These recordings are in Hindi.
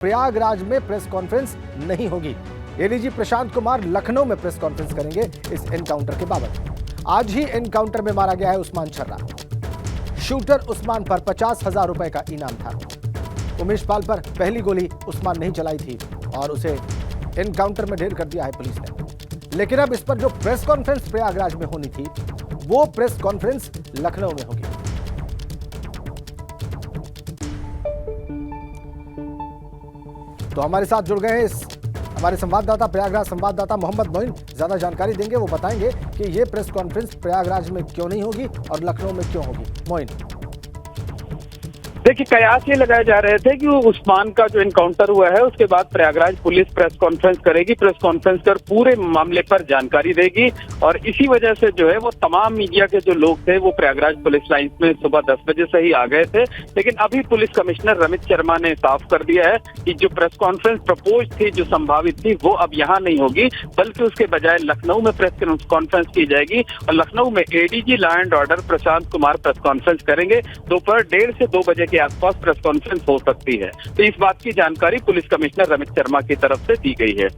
प्रयागराज में प्रेस कॉन्फ्रेंस नहीं होगी। एडीजी प्रशांत कुमार लखनऊ में प्रेस कॉन्फ्रेंस करेंगे इस एनकाउंटर के बाबत। आज ही एनकाउंटर में मारा गया है उस्मान छर्रा। शूटर उस्मान पर 50,000 रुपए का इनाम था। उमेश पाल पर पहली गोली उस्मान नहीं चलाई थी और उसे एनकाउंटर में ढेर कर दिया है पुलिस ने। लेकिन अब इस पर जो प्रेस कॉन्फ्रेंस प्रयागराज में होनी थी, वो प्रेस कॉन्फ्रेंस लखनऊ में होगी। तो हमारे साथ जुड़ गए हैं हमारे संवाददाता, प्रयागराज संवाददाता मोहम्मद मोइन ज्यादा जानकारी देंगे। वो बताएंगे कि ये प्रेस कॉन्फ्रेंस प्रयागराज में क्यों नहीं होगी और लखनऊ में क्यों होगी। मोइन, देखिए, कयास ये लगाए जा रहे थे कि वो उस्मान का जो एनकाउंटर हुआ है उसके बाद प्रयागराज पुलिस प्रेस कॉन्फ्रेंस करेगी, प्रेस कॉन्फ्रेंस कर पूरे मामले पर जानकारी देगी और इसी वजह से जो है वो तमाम मीडिया के जो लोग थे वो प्रयागराज पुलिस लाइन में सुबह 10 बजे से ही आ गए थे। लेकिन अभी पुलिस कमिश्नर रमित शर्मा ने साफ कर दिया है कि जो प्रेस कॉन्फ्रेंस प्रपोज थी, जो संभावित थी, वो अब यहाँ नहीं होगी, बल्कि उसके बजाय लखनऊ में प्रेस कॉन्फ्रेंस की जाएगी और लखनऊ में ADG law and order Prashant Kumar press conference करेंगे। दोपहर 1:30 से 2 बजे के आसपास प्रेस कॉन्फ्रेंस हो सकती है। तो इस बात की जानकारी पुलिस कमिश्नर रमित शर्मा की तरफ से दी गई है।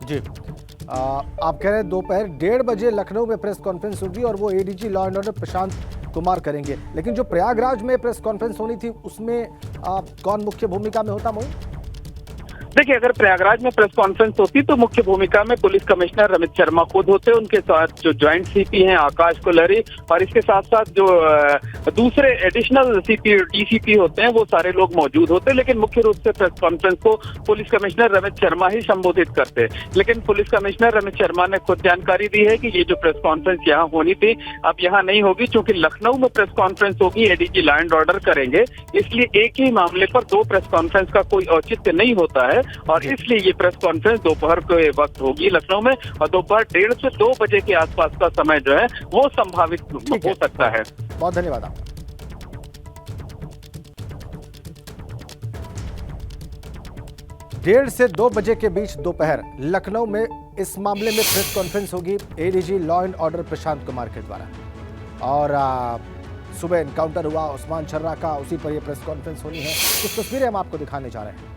जी, आप कह रहे हैं दोपहर 1:30 बजे लखनऊ में प्रेस कॉन्फ्रेंस होगी और वो ADG law and order Prashant Kumar करेंगे। लेकिन जो प्रयागराज में प्रेस कॉन्फ्रेंस होनी थी उसमें कौन मुख्य भूमिका में होता मोइन? देखिए, अगर प्रयागराज में प्रेस कॉन्फ्रेंस होती तो मुख्य भूमिका में पुलिस कमिश्नर रमित शर्मा खुद होते, उनके साथ जो ज्वाइंट सीपी हैं आकाश कोलरी और इसके साथ साथ जो दूसरे एडिशनल सीपी डीसीपी होते हैं वो सारे लोग मौजूद होते। लेकिन मुख्य रूप से प्रेस कॉन्फ्रेंस को पुलिस कमिश्नर रमित शर्मा ही संबोधित करते। लेकिन पुलिस कमिश्नर रमित शर्मा ने खुद जानकारी दी है कि ये जो प्रेस कॉन्फ्रेंस यहाँ होनी थी अब यहाँ नहीं होगी, क्योंकि लखनऊ में प्रेस कॉन्फ्रेंस होगी, एडीजी लॉ एंड ऑर्डर करेंगे, इसलिए एक ही मामले पर 2 प्रेस कॉन्फ्रेंस का कोई औचित्य नहीं होता है और इसलिए ये प्रेस कॉन्फ्रेंस दोपहर के वक्त होगी लखनऊ में और दोपहर 1:30 से 2 बजे के आसपास का समय जो है वो संभावित हो सकता है। बहुत धन्यवाद आपका। डेढ़ से 2 बजे के बीच दोपहर लखनऊ में इस मामले में प्रेस कॉन्फ्रेंस होगी ADG law and order Prashant Kumar के द्वारा। और सुबह एनकाउंटर हुआ उस्मान छर्रा का, उसी पर यह प्रेस कॉन्फ्रेंस होनी है। कुछ तस्वीरें हम आपको दिखाने जा रहे हैं।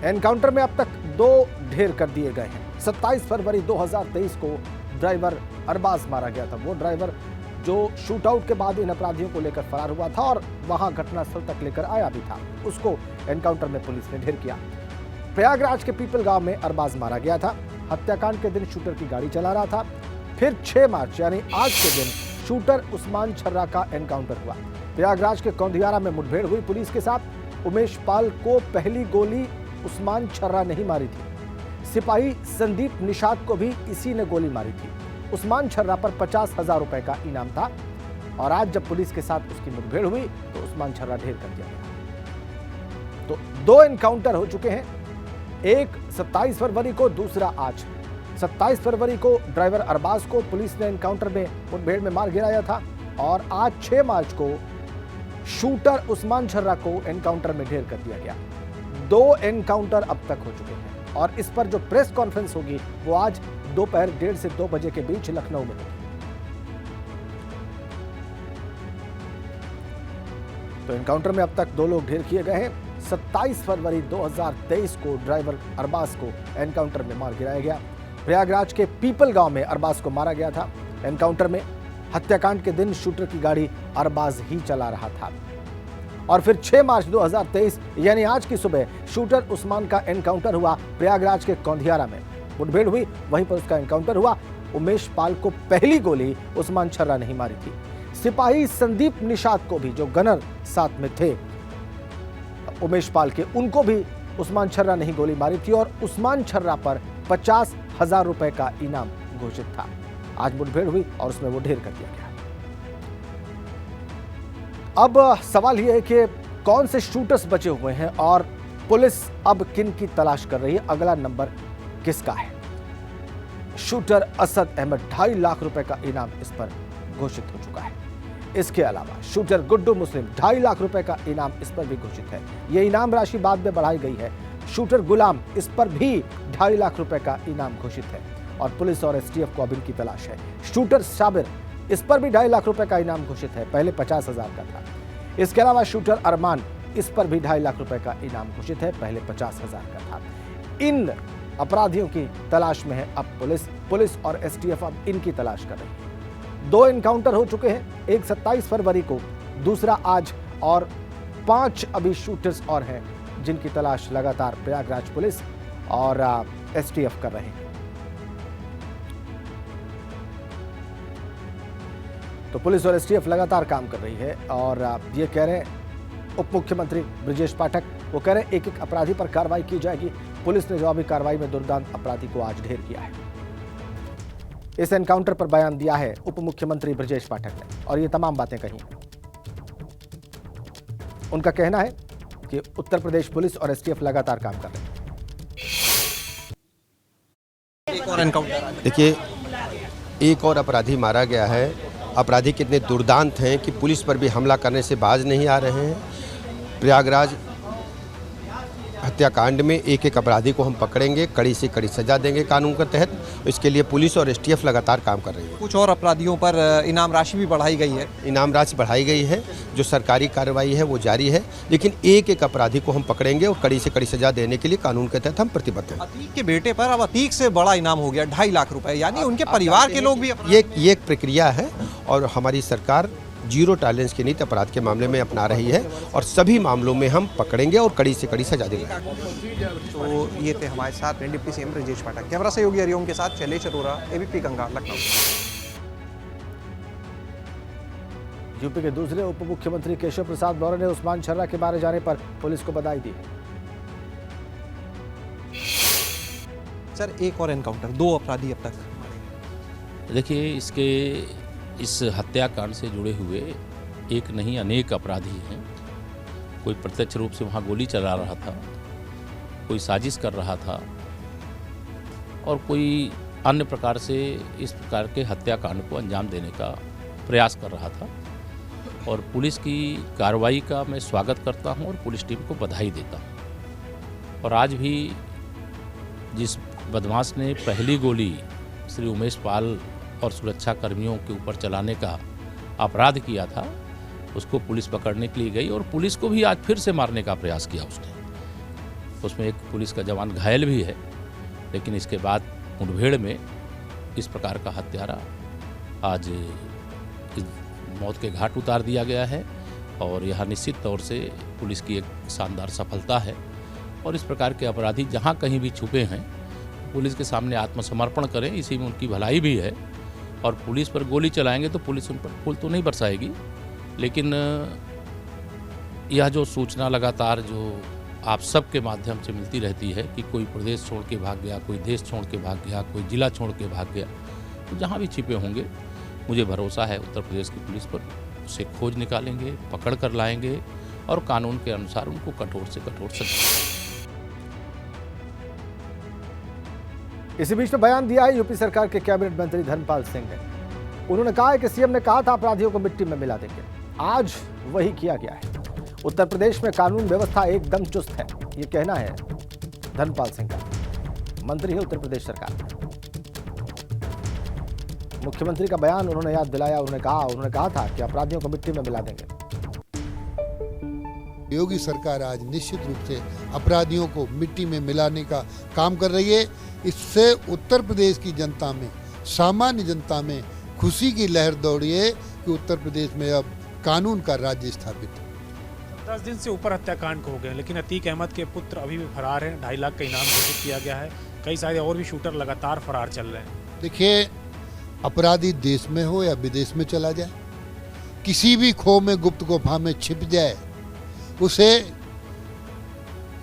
एनकाउंटर में अब तक 2 ढेर कर दिए गए हैं। 27 फरवरी 2023 को ड्राइवर अरबाज मारा गया था। वो ड्राइवर जो शूटआउट के बाद इन अपराधियों को लेकर फरार हुआ था और वहां घटनास्थल तक लेकर आया भी था, उसको एनकाउंटर में पुलिस ने ढेर किया। प्रयागराज के पीपल गांव में अरबाज मारा गया था। हत्याकांड के दिन शूटर की गाड़ी चला रहा था। फिर 6 मार्च यानी आज के दिन शूटर उस्मान छर्रा का एनकाउंटर हुआ। प्रयागराज के कौंधियारा में मुठभेड़ हुई पुलिस के साथ। उमेश पाल को पहली गोली उस्मान छर्रा नहीं मारी थी, सिपाही संदीप निषाद को भी इसी ने गोली मारी थी। उस्मान छर्रा पर 50,000 रुपए का इनाम था और आज जब पुलिस के साथ उसकी मुठभेड़ हुई तो उस्मान छर्रा ढेर कर दिया गया। तो 2 एनकाउंटर हो चुके हैं, एक 27 फरवरी को, दूसरा आज। 27 फरवरी को ड्राइवर अरबाज को पुलिस ने एनकाउंटर में मुठभेड़ में मार गिराया था और आज 6 मार्च को शूटर उस्मान छर्रा को एनकाउंटर में ढेर कर दिया गया। 2 एनकाउंटर अब तक हो चुके हैं और इस पर जो प्रेस कॉन्फ्रेंस होगी वो आज दोपहर 1:30 से 2 बजे के बीच लखनऊ में होगी। तो एनकाउंटर में अब तक 2 लोग ढेर किए गए हैं। 27 फरवरी 2023 को ड्राइवर अरबाज को एनकाउंटर में मार गिराया गया। प्रयागराज के पीपल गांव में अरबाज को मारा गया था। एनकाउंटर में हत्याकांड के दिन शूटर की गाड़ी अरबाज ही चला रहा था और फिर 6 मार्च 2023 यानी आज की सुबह शूटर उस्मान का एनकाउंटर हुआ। प्रयागराज के कौंधियारा में मुठभेड़ हुई, वहीं पर उसका एनकाउंटर हुआ। उमेश पाल को पहली गोली उस्मान छर्रा नहीं मारी थी। सिपाही संदीप निषाद को भी, जो गनर साथ में थे उमेश पाल के, उनको भी उस्मान छर्रा नहीं गोली मारी थी और उस्मान छर्रा पर 50,000 रुपए का इनाम घोषित था। आज मुठभेड़ हुई और उसमें वो ढेर कर दिया गया। अब सवाल यह है कि कौन से शूटर्स बचे हुए हैं और पुलिस अब किन की तलाश कर रही है, अगला नंबर किसका है। शूटर असद अहमद 2.5 लाख रुपए का इनाम इस पर घोषित हो चुका है। इसके अलावा शूटर गुड्डू मुस्लिम 2.5 लाख रुपए का इनाम इस पर भी घोषित है। यह इनाम राशि बाद में बढ़ाई गई है। शूटर गुलाम, इस पर भी 2.5 लाख रुपए का इनाम घोषित है और पुलिस और एसटीएफ को अब इनकी तलाश है। शूटर साबिर, इस पर भी 2.5 लाख रुपए का इनाम घोषित है, पहले 50,000 का था। इसके अलावा शूटर अरमान इस पर भी 2.5 लाख रुपए का इनाम घोषित है, पहले 50,000 का था। इन अपराधियों की तलाश में है अब पुलिस और एसटीएफ अब इनकी तलाश कर रही है। 2 एनकाउंटर हो चुके हैं, एक 27 फरवरी को, दूसरा आज, और 5 अभी शूटर्स और हैं जिनकी तलाश लगातार प्रयागराज पुलिस और एसटीएफ कर रहे हैं। तो पुलिस और एसटीएफ लगातार काम कर रही है और ये कह रहे हैं उप मुख्यमंत्री ब्रजेश पाठक, वो कह रहे हैं एक अपराधी पर कार्रवाई की जाएगी। पुलिस ने जवाबी कार्रवाई में दुर्दांत अपराधी को आज ढेर किया है। इस एनकाउंटर पर बयान दिया है उप मुख्यमंत्री ब्रजेश पाठक ने और ये तमाम बातें कही। उनका कहना है कि उत्तर प्रदेश पुलिस और एसटीएफ लगातार काम कर रहे हैं। देखिए, एक और अपराधी मारा गया है। अपराधी कितने दुर्दांत हैं कि पुलिस पर भी हमला करने से बाज नहीं आ रहे हैं। प्रयागराज हत्याकांड में एक अपराधी को हम पकड़ेंगे, कड़ी से कड़ी सजा देंगे कानून के तहत। इसके लिए पुलिस और एसटीएफ लगातार काम कर रही है। कुछ और अपराधियों पर इनाम राशि भी बढ़ाई गई है। इनाम राशि बढ़ाई गई है, जो सरकारी कार्रवाई है वो जारी है, लेकिन एक अपराधी को हम पकड़ेंगे और कड़ी से कड़ी सजा देने के लिए कानून के तहत हम प्रतिबद्ध हैं। अतीक के बेटे पर अब अतीक से बड़ा इनाम हो गया 2.5 लाख रुपए, यानी उनके परिवार के लोग भी ये एक प्रक्रिया है और हमारी सरकार जीरो टॉलरेंस की नीति अपराध के मामले में अपना रही है और सभी मामलों में हम पकड़ेंगे और कड़ी से कड़ी सजा देंगे। तो ये थे हमारे साथ deputy CM Brajesh Pathak. Camera सहयोगी हरिओम के साथ शैलेश अरोरा, एबीपी गंगा, लखनऊ। यूपी के दूसरे उप मुख्यमंत्री केशव प्रसाद मौर्य ने उस्मान छर्रा के मारे जाने पर पुलिस को बधाई दी। सर, एक और एनकाउंटर, 2 अपराधी अब तक। देखिए, इस हत्याकांड से जुड़े हुए एक नहीं अनेक अपराधी हैं। कोई प्रत्यक्ष रूप से वहाँ गोली चला रहा था, कोई साजिश कर रहा था और कोई अन्य प्रकार से इस प्रकार के हत्याकांड को अंजाम देने का प्रयास कर रहा था। और पुलिस की कार्रवाई का मैं स्वागत करता हूँ और पुलिस टीम को बधाई देता हूँ। और आज भी जिस बदमाश ने पहली गोली श्री उमेश पाल और सुरक्षा कर्मियों के ऊपर चलाने का अपराध किया था, उसको पुलिस पकड़ने के लिए गई और पुलिस को भी आज फिर से मारने का प्रयास किया उसने। उसमें एक पुलिस का जवान घायल भी है, लेकिन इसके बाद मुठभेड़ में इस प्रकार का हत्यारा आज मौत के घाट उतार दिया गया है। और यह निश्चित तौर से पुलिस की एक शानदार सफलता है। और इस प्रकार के अपराधी जहाँ कहीं भी छुपे हैं, पुलिस के सामने आत्मसमर्पण करें, इसी में उनकी भलाई भी है। और पुलिस पर गोली चलाएंगे तो पुलिस उन पर फूल तो नहीं बरसाएगी, लेकिन यह जो सूचना लगातार जो आप सबके माध्यम से मिलती रहती है कि कोई प्रदेश छोड़ के भाग गया, कोई देश छोड़ के भाग गया, कोई जिला छोड़ के भाग गया, तो जहाँ भी छिपे होंगे मुझे भरोसा है उत्तर प्रदेश की पुलिस पर, उसे खोज निकालेंगे, पकड़ कर लाएंगे और कानून के अनुसार उनको कठोर से कठोर सजा। इसी बीच में बयान दिया है यूपी सरकार के कैबिनेट मंत्री धर्मपाल सिंह ने। उन्होंने कहा है कि सीएम ने कहा था अपराधियों को मिट्टी में मिला देंगे, आज वही किया गया है। उत्तर प्रदेश में कानून व्यवस्था एकदम चुस्त है, ये कहना है धर्मपाल सिंह का। मंत्री है उत्तर प्रदेश सरकार में। मुख्यमंत्री का बयान उन्होंने याद दिलाया। उन्होंने कहा था कि अपराधियों को मिट्टी में मिला देंगे। योगी सरकार आज निश्चित रूप से अपराधियों को मिट्टी में मिलाने का काम कर रही है। इससे उत्तर प्रदेश की जनता में, सामान्य जनता में खुशी की लहर दौड़ी है कि उत्तर प्रदेश में अब कानून का राज्य स्थापित है। 10 दिन से ऊपर हत्याकांड हो गए, लेकिन अतीक अहमद के पुत्र अभी भी फरार हैं। 2.5 लाख का इनाम घोषित किया गया है। कई सारे और भी शूटर लगातार फरार चल रहे हैं। देखिए, अपराधी देश में हो या विदेश में चला जाए, किसी भी खो में, गुप्त गुफा में छिप जाए, उसे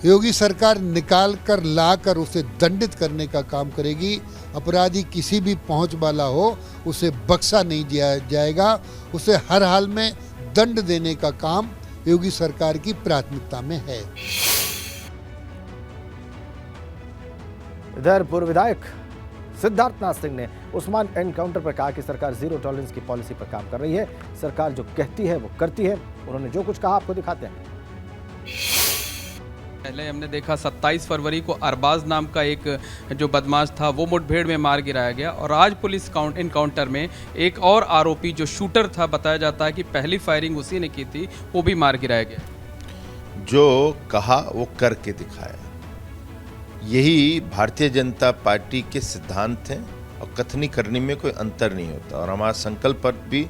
योगी सरकार निकाल कर ला कर उसे दंडित करने का काम करेगी। अपराधी किसी भी पहुंच वाला हो, उसे बख्शा नहीं जाएगा। उसे हर हाल में दंड देने का काम योगी सरकार की प्राथमिकता में है। इधर पूर्व विधायक सिद्धार्थनाथ सिंह ने उस्मान एनकाउंटर पर कहा कि सरकार जीरो टॉलरेंस की पॉलिसी पर काम कर रही है। सरकार जो कहती है वो करती है। उन्होंने जो कुछ कहा आपको दिखाते हैं। पहले हमने देखा 27 फरवरी को अरबाज नाम का एक जो बदमाश था वो मुठभेड़ में मार गिराया गया, और आज पुलिस इनकाउंटर में एक और आरोपी जो शूटर था, बताया जाता है कि पहली फायरिंग उसी ने की थी, वो भी मार गिराया गया। जो कहा वो करके दिखाया। यही भारतीय जनता पार्टी के सिद्धांत हैं और कथनी करनी में कोई अंतर नहीं होता। और हमारा संकल्प पत्र भी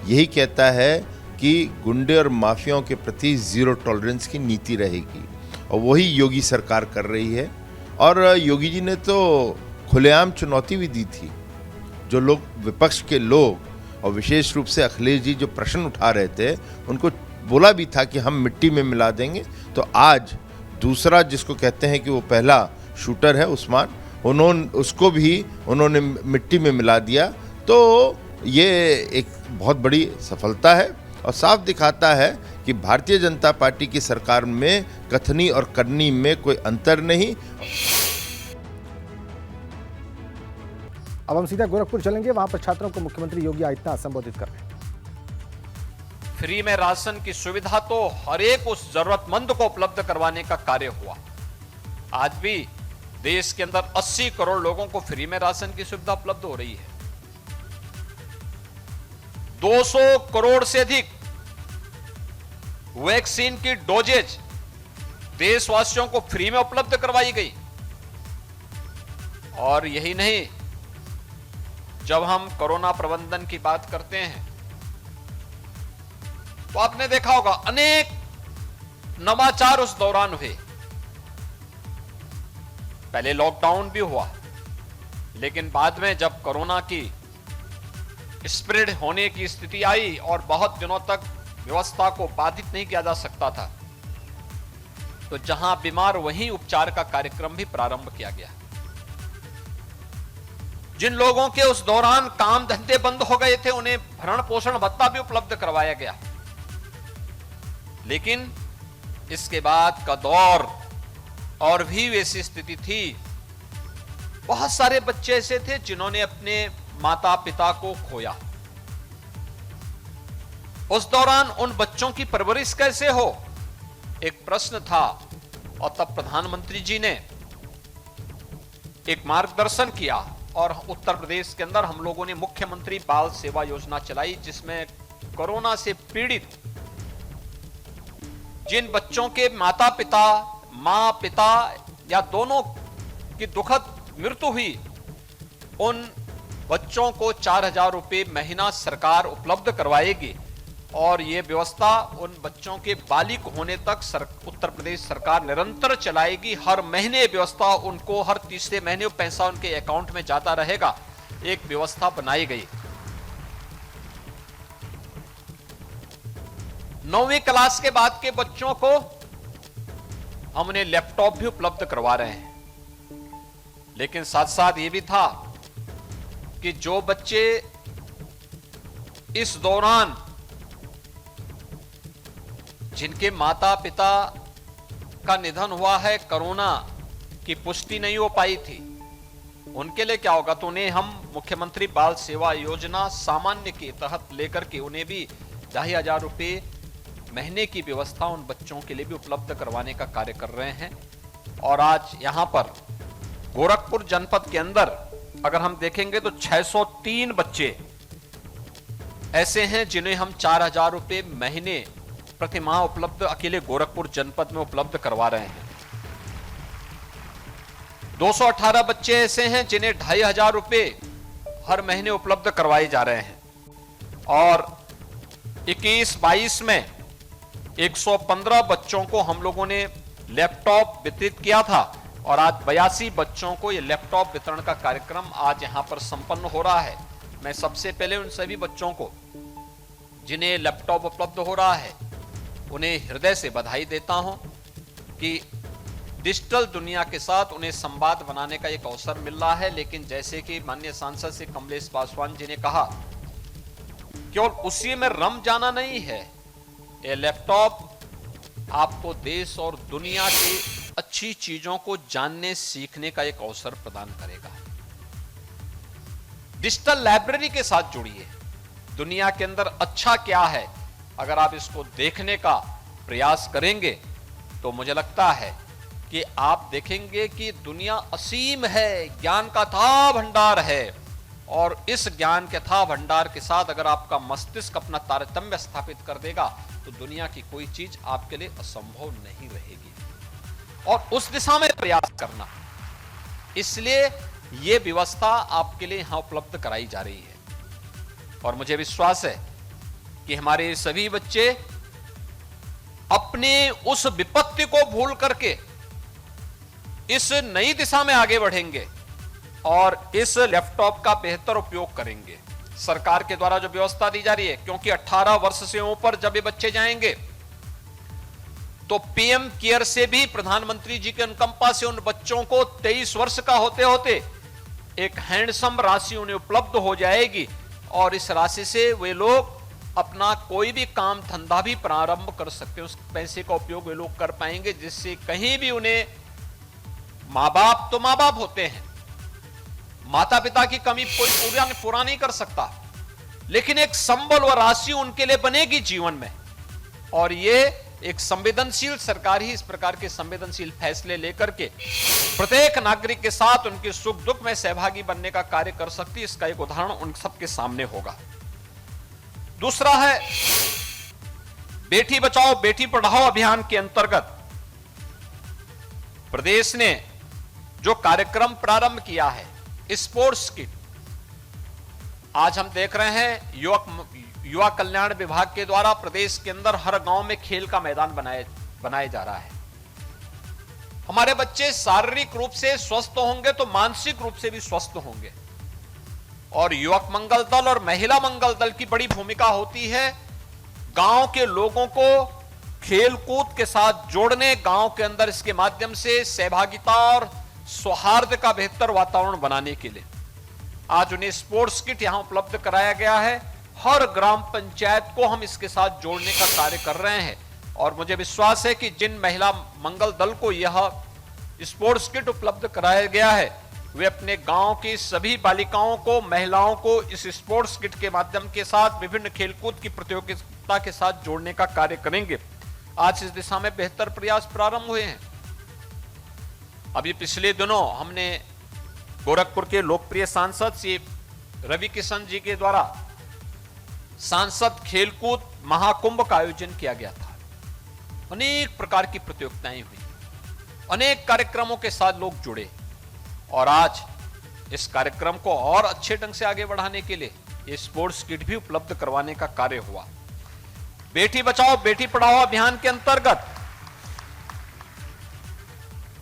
यही कहता है कि गुंडे और माफियाओं के प्रति जीरो टॉलरेंस की नीति रहेगी, और वही योगी सरकार कर रही है। और योगी जी ने तो खुलेआम चुनौती भी दी थी। जो लोग विपक्ष के लोग और विशेष रूप से अखिलेश जी जो प्रश्न उठा रहे थे, उनको बोला भी था कि हम मिट्टी में मिला देंगे। तो आज दूसरा जिसको कहते हैं कि वो पहला शूटर है उस्मान, उन्होंने मिट्टी में मिला दिया। तो ये एक बहुत बड़ी सफलता है और साफ दिखाता है कि भारतीय जनता पार्टी की सरकार में कथनी और करनी में कोई अंतर नहीं। अब हम सीधा गोरखपुर चलेंगे, वहां पर छात्रों को मुख्यमंत्री योगी आदित्यनाथ संबोधित कर रहे हैं। फ्री में राशन की सुविधा तो हर एक उस जरूरतमंद को उपलब्ध करवाने का कार्य हुआ। आज भी देश के अंदर 80 करोड़ लोगों को फ्री में राशन की सुविधा उपलब्ध हो रही है। 200 करोड़ से अधिक वैक्सीन की डोजेज देशवासियों को फ्री में उपलब्ध करवाई गई। और यही नहीं, जब हम कोरोना प्रबंधन की बात करते हैं तो आपने देखा होगा अनेक नवाचार उस दौरान हुए। पहले लॉकडाउन भी हुआ, लेकिन बाद में जब कोरोना की स्प्रेड होने की स्थिति आई और बहुत दिनों तक व्यवस्था को बाधित नहीं किया जा सकता था, तो जहां बीमार वहीं उपचार का कार्यक्रम भी प्रारंभ किया गया। जिन लोगों के उस दौरान काम धंधे बंद हो गए थे, उन्हें भरण पोषण भत्ता भी उपलब्ध करवाया गया। लेकिन इसके बाद का दौर और भी वैसी स्थिति थी। बहुत सारे बच्चे ऐसे थे जिन्होंने अपने माता पिता को खोया। उस दौरान उन बच्चों की परवरिश कैसे हो, एक प्रश्न था। और तब प्रधानमंत्री जी ने एक मार्गदर्शन किया और उत्तर प्रदेश के अंदर हम लोगों ने मुख्यमंत्री बाल सेवा योजना चलाई, जिसमें कोरोना से पीड़ित जिन बच्चों के माता पिता, मां पिता या दोनों की दुखद मृत्यु हुई, उन बच्चों को 4,000 रुपए महीना सरकार उपलब्ध करवाएगी। और यह व्यवस्था उन बच्चों के बालिग होने तक उत्तर प्रदेश सरकार निरंतर चलाएगी। हर महीने व्यवस्था उनको, हर तीसरे महीने पैसा उनके अकाउंट में जाता रहेगा। एक व्यवस्था बनाई गई। 9वीं क्लास के बाद के बच्चों को हमने लैपटॉप भी उपलब्ध करवा रहे हैं। लेकिन साथ साथ यह भी था कि जो बच्चे इस दौरान जिनके माता पिता का निधन हुआ है, कोरोना की पुष्टि नहीं हो पाई थी, उनके लिए क्या होगा। तो उन्हें हम मुख्यमंत्री बाल सेवा योजना सामान्य के तहत लेकर के उन्हें भी 2,500 रुपए महीने की व्यवस्था उन बच्चों के लिए भी उपलब्ध करवाने का कार्य कर रहे हैं। और आज यहां पर गोरखपुर जनपद के अंदर अगर हम देखेंगे तो 603 बच्चे ऐसे हैं जिन्हें हम 4,000 रुपए महीने प्रति माह उपलब्ध अकेले गोरखपुर जनपद में उपलब्ध करवा रहे हैं। 218 बच्चे ऐसे हैं जिन्हें 2,500 रुपए हर महीने उपलब्ध करवाए जा रहे हैं। और 21-22 में 115 बच्चों को हम लोगों ने लैपटॉप वितरित किया था और आज 82 बच्चों को यह लैपटॉप वितरण का कार्यक्रम आज यहां पर संपन्न हो रहा है। मैं सबसे पहले उन सभी बच्चों को जिन्हें लैपटॉप उपलब्ध हो रहा है उन्हें हृदय से बधाई देता हूं कि डिजिटल दुनिया के साथ उन्हें संवाद बनाने का एक अवसर मिल रहा है। लेकिन जैसे कि माननीय सांसद श्री कमलेश पासवान जी ने कहा, केवल उसी में रम जाना नहीं है, ये लैपटॉप आपको देश और दुनिया की अच्छी चीजों को जानने सीखने का एक अवसर प्रदान करेगा। डिजिटल लाइब्रेरी के साथ जुड़िए। दुनिया के अंदर अच्छा क्या है, अगर आप इसको देखने का प्रयास करेंगे तो मुझे लगता है कि आप देखेंगे कि दुनिया असीम है, ज्ञान का अथाह भंडार है। और इस ज्ञान के अथाह भंडार के साथ अगर आपका मस्तिष्क अपना तारतम्य स्थापित कर देगा तो दुनिया की कोई चीज आपके लिए असंभव नहीं रहेगी। और उस दिशा में प्रयास करना, इसलिए यह व्यवस्था आपके लिए यहां उपलब्ध कराई जा रही है। और मुझे विश्वास है कि हमारे सभी बच्चे अपने उस विपत्ति को भूल करके इस नई दिशा में आगे बढ़ेंगे और इस लैपटॉप का बेहतर उपयोग करेंगे। सरकार के द्वारा जो व्यवस्था दी जा रही है, क्योंकि 18 वर्ष से ऊपर जब ये बच्चे जाएंगे तो पीएम केयर से भी, प्रधानमंत्री जी के अनुकंपा से, उन बच्चों को 23 वर्ष का होते होते एक हैंडसम राशि उन्हें उपलब्ध हो जाएगी और इस राशि से वे लोग अपना कोई भी काम धंधा भी प्रारंभ कर सकते हैं। उस पैसे का उपयोग वे लोग कर पाएंगे, जिससे कहीं भी उन्हें, मां बाप तो मां बाप होते हैं, माता पिता की कमी कोई पूरा नहीं कर सकता, लेकिन एक संबल व राशि उनके लिए बनेगी जीवन में। और ये एक संवेदनशील सरकार ही इस प्रकार के संवेदनशील फैसले लेकर के प्रत्येक नागरिक के साथ उनके सुख दुख में सहभागी बनने का कार्य कर सकती है। इसका एक उदाहरण उन सबके सामने होगा। दूसरा है, बेटी बचाओ बेटी पढ़ाओ अभियान के अंतर्गत प्रदेश ने जो कार्यक्रम प्रारंभ किया है, स्पोर्ट्स किट। आज हम देख रहे हैं युवा कल्याण विभाग के द्वारा प्रदेश के अंदर हर गांव में खेल का मैदान बनाया जा रहा है। हमारे बच्चे शारीरिक रूप से स्वस्थ होंगे तो मानसिक रूप से भी स्वस्थ होंगे। और युवक मंगल दल और महिला मंगल दल की बड़ी भूमिका होती है गांव के लोगों को खेल कूद के साथ जोड़ने, गांव के अंदर इसके माध्यम से सहभागिता और सौहार्द का बेहतर वातावरण बनाने के लिए। आज उन्हें स्पोर्ट्स किट यहां उपलब्ध कराया गया है। हर ग्राम पंचायत को हम इसके साथ जोड़ने का कार्य कर रहे हैं और मुझे विश्वास है कि जिन महिला मंगल दल को यह स्पोर्ट्स किट उपलब्ध कराया गया है, वे अपने गांव की सभी बालिकाओं को, महिलाओं को इस स्पोर्ट्स किट के माध्यम के साथ विभिन्न खेलकूद की प्रतियोगिता के साथ जोड़ने का कार्य करेंगे। आज इस दिशा में बेहतर प्रयास प्रारंभ हुए हैं। अभी पिछले दिनों हमने गोरखपुर के लोकप्रिय सांसद श्री रवि किशन जी के द्वारा सांसद खेलकूद महाकुंभ का आयोजन किया गया था। अनेक प्रकार की प्रतियोगिताएं हुई, अनेक कार्यक्रमों के साथ लोग जुड़े और आज इस कार्यक्रम को और अच्छे ढंग से आगे बढ़ाने के लिए ये स्पोर्ट्स किट भी उपलब्ध करवाने का कार्य हुआ। बेटी बचाओ बेटी पढ़ाओ अभियान के अंतर्गत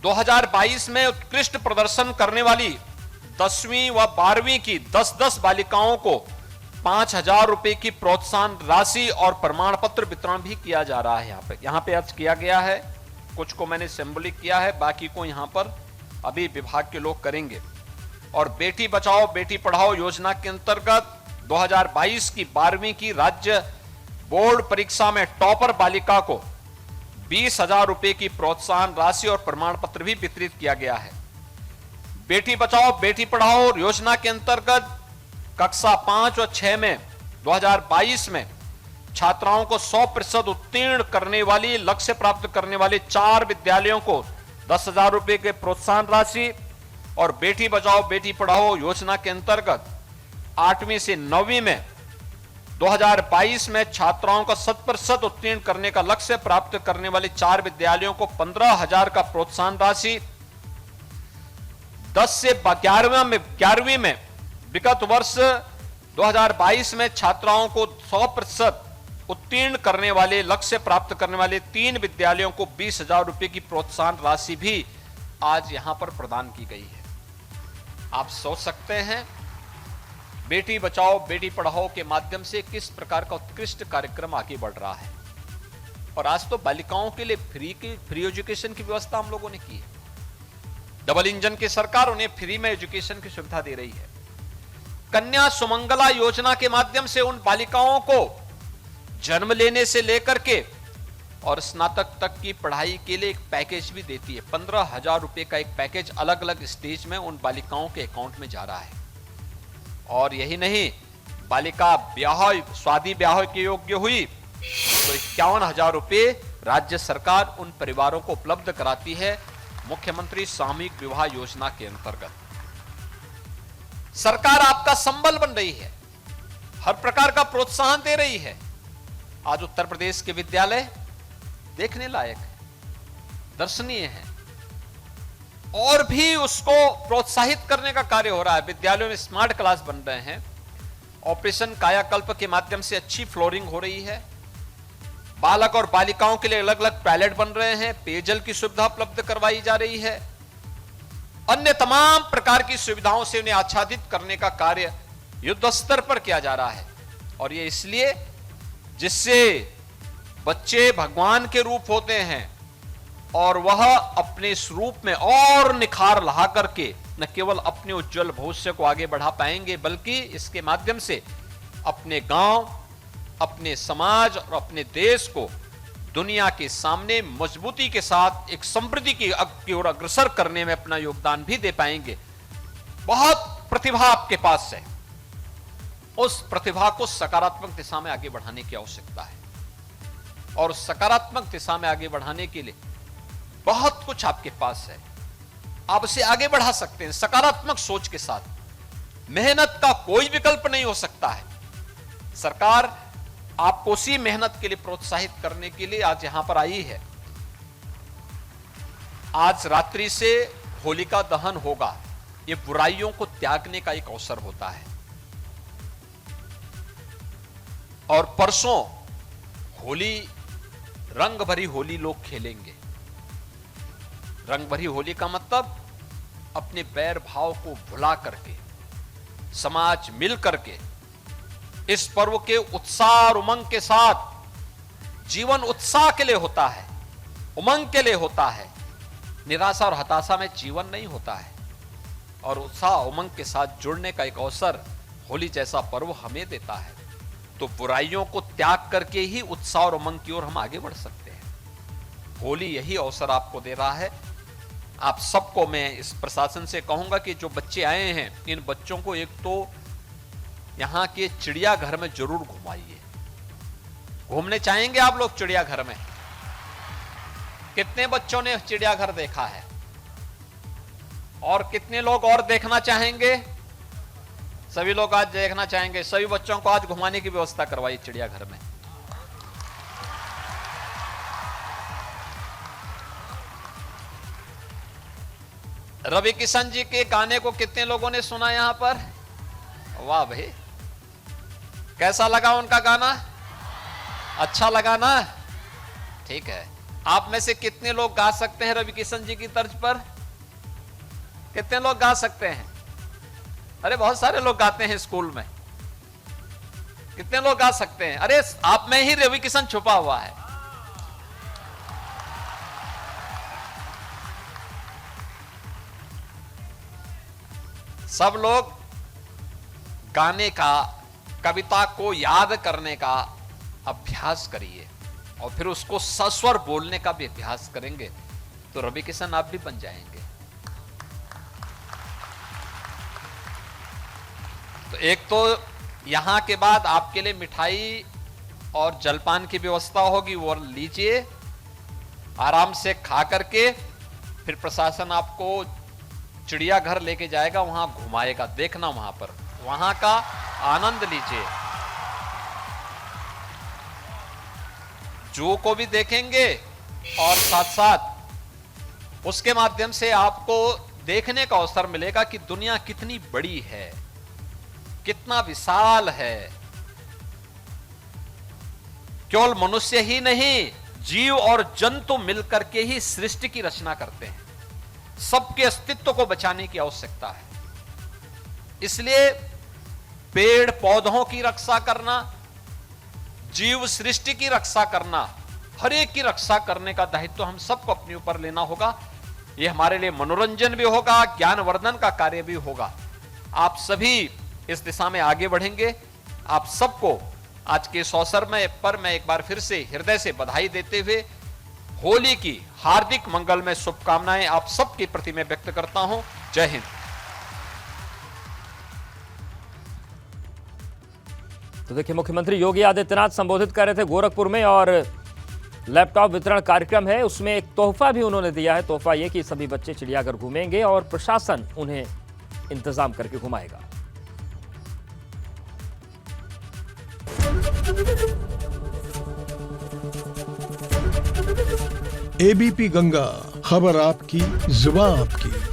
2022 में उत्कृष्ट प्रदर्शन करने वाली 10वीं व 12वीं की 10-10 बालिकाओं को 5,000 रुपए की प्रोत्साहन राशि और प्रमाण पत्र वितरण भी किया जा रहा है। यहाँ पे आज किया गया है, कुछ को मैंने सिंबलिक किया है, बाकी को यहाँ पर अभी विभाग के लोग करेंगे। और बेटी बचाओ बेटी पढ़ाओ योजना के अंतर्गत 2022 की 12वीं की राज्य बोर्ड परीक्षा में टॉपर बालिका को 20,000 रुपए की प्रोत्साहन राशि और प्रमाण पत्र भी वितरित किया गया है। बेटी बचाओ बेटी पढ़ाओ योजना के अंतर्गत कक्षा 5 और 6 में 2022 में छात्राओं को 100% उत्तीर्ण करने वाली, लक्ष्य प्राप्त करने वाले 4 विद्यालयों को 10,000 रुपए के प्रोत्साहन राशि और बेटी बचाओ बेटी पढ़ाओ योजना के अंतर्गत 8वीं से 9वीं में 2022 में छात्राओं का 100% उत्तीर्ण करने का लक्ष्य प्राप्त करने वाले 4 विद्यालयों को 15,000 का प्रोत्साहन राशि, 10 से 11वीं में विगत वर्ष 2022 में छात्राओं को 100% उत्तीर्ण करने वाले, लक्ष्य प्राप्त करने वाले 3 विद्यालयों को 20,000 रुपए की प्रोत्साहन राशि भी आज यहां पर प्रदान की गई है। आप सोच सकते हैं बेटी बचाओ बेटी पढ़ाओ के माध्यम से किस प्रकार का उत्कृष्ट कार्यक्रम आगे बढ़ रहा है। और आज तो बालिकाओं के लिए फ्री एजुकेशन की व्यवस्था हम लोगों ने की है। डबल इंजन की सरकार उन्हें फ्री में एजुकेशन की सुविधा दे रही है। कन्या सुमंगला योजना के माध्यम से उन बालिकाओं को जन्म लेने से लेकर के और स्नातक तक की पढ़ाई के लिए एक पैकेज भी देती है। 15,000 रुपए का एक पैकेज अलग अलग स्टेज में उन बालिकाओं के अकाउंट में जा रहा है। और यही नहीं, बालिका शादी ब्याह के योग्य हुई तो 51,000 रुपए राज्य सरकार उन परिवारों को उपलब्ध कराती है मुख्यमंत्री सामूहिक विवाह योजना के अंतर्गत। सरकार आपका संबल बन रही है, हर प्रकार का प्रोत्साहन दे रही है। आज उत्तर प्रदेश के विद्यालय देखने लायक है, दर्शनीय है, और भी उसको प्रोत्साहित करने का कार्य हो रहा है। विद्यालयों में स्मार्ट क्लास बन रहे हैं, ऑपरेशन कायाकल्प के माध्यम से अच्छी फ्लोरिंग हो रही है, बालक और बालिकाओं के लिए अलग अलग टॉयलेट बन रहे हैं, पेयजल की सुविधा उपलब्ध करवाई जा रही है, अन्य तमाम प्रकार की सुविधाओं से उन्हें आच्छादित करने का कार्य युद्ध स्तर पर किया जा रहा है। और ये इसलिए जिससे बच्चे भगवान के रूप होते हैं और वह अपने इस रूप में और निखार ला करके न केवल अपने उज्जवल भविष्य को आगे बढ़ा पाएंगे, बल्कि इसके माध्यम से अपने गांव, अपने समाज और अपने देश को दुनिया के सामने मजबूती के साथ एक समृद्धि की ओर अग्रसर करने में अपना योगदान भी दे पाएंगे। बहुत प्रतिभा आपके पास है, उस प्रतिभा को सकारात्मक दिशा में आगे बढ़ाने की आवश्यकता है, और सकारात्मक दिशा में आगे बढ़ाने के लिए बहुत कुछ आपके पास है, आप उसे आगे बढ़ा सकते हैं सकारात्मक सोच के साथ। मेहनत का कोई विकल्प नहीं हो सकता है। सरकार आपको उसी मेहनत के लिए प्रोत्साहित करने के लिए आज यहां पर आई है। आज रात्रि से होलिका दहन होगा, यह बुराइयों को त्यागने का एक अवसर होता है, और परसों होली, रंग भरी होली लोग खेलेंगे। रंग भरी होली का मतलब अपने बैर भाव को भुला करके समाज मिल करके इस पर्व के उत्साह और उमंग के साथ, जीवन उत्साह के लिए होता है, उमंग के लिए होता है, निराशा और हताशा में जीवन नहीं होता है, और उत्साह उमंग के साथ जुड़ने का एक अवसर होली जैसा पर्व हमें देता है। तो बुराइयों को त्याग करके ही उत्साह और उमंग की ओर हम आगे बढ़ सकते हैं। होली यही अवसर आपको दे रहा है। आप सबको मैं इस प्रशासन से कहूंगा कि जो बच्चे आए हैं, इन बच्चों को एक तो यहां के चिड़ियाघर में जरूर घुमाइए। घूमने चाहेंगे आप लोग चिड़ियाघर में? कितने बच्चों ने चिड़ियाघर देखा है, और कितने लोग और देखना चाहेंगे? सभी लोग आज देखना चाहेंगे। सभी बच्चों को आज घुमाने की व्यवस्था करवाइए चिड़ियाघर में। रवि किशन जी के गाने को कितने लोगों ने सुना यहां पर? वाह भाई, कैसा लगा उनका गाना? अच्छा लगा ना? ठीक है। आप में से कितने लोग गा सकते हैं रवि किशन जी की तर्ज पर? कितने लोग गा सकते हैं? अरे बहुत सारे लोग गाते हैं स्कूल में। कितने लोग गा सकते हैं? अरे आप में ही रवि किशन छुपा हुआ है। सब लोग गाने का, कविता को याद करने का अभ्यास करिए, और फिर उसको सस्वर बोलने का भी अभ्यास करेंगे तो रवि किशन आप भी बन जाएंगे। तो एक तो यहां के बाद आपके लिए मिठाई और जलपान की व्यवस्था होगी, वो लीजिए, आराम से खा करके फिर प्रशासन आपको चिड़ियाघर लेके जाएगा, वहां घुमाएगा। देखना वहां पर, वहां का आनंद लीजिए। जू को भी देखेंगे, और साथ साथ उसके माध्यम से आपको देखने का अवसर मिलेगा कि दुनिया कितनी बड़ी है, कितना विशाल है। केवल मनुष्य ही नहीं, जीव और जंतु मिलकर के ही सृष्टि की रचना करते हैं। सबके अस्तित्व को बचाने की आवश्यकता है। इसलिए पेड़ पौधों की रक्षा करना, जीव सृष्टि की रक्षा करना, हर एक की रक्षा करने का दायित्व हम सबको अपने ऊपर लेना होगा। यह हमारे लिए मनोरंजन भी होगा, ज्ञानवर्धन का कार्य भी होगा। आप सभी इस दिशा में आगे बढ़ेंगे। आप सबको आज के इस अवसर में पर मैं एक बार फिर से हृदय से बधाई देते हुए होली की हार्दिक मंगलमय शुभकामनाएं आप सबके प्रति मैं व्यक्त करता हूं। जय हिंद। तो देखिए, मुख्यमंत्री योगी आदित्यनाथ संबोधित कर रहे थे गोरखपुर में, और लैपटॉप वितरण कार्यक्रम है, उसमें एक तोहफा भी उन्होंने दिया है। तोहफा ये कि सभी बच्चे चिड़ियाघर घूमेंगे और प्रशासन उन्हें इंतजाम करके घुमाएगा। एबीपी गंगा, खबर आपकी, जुबान आपकी।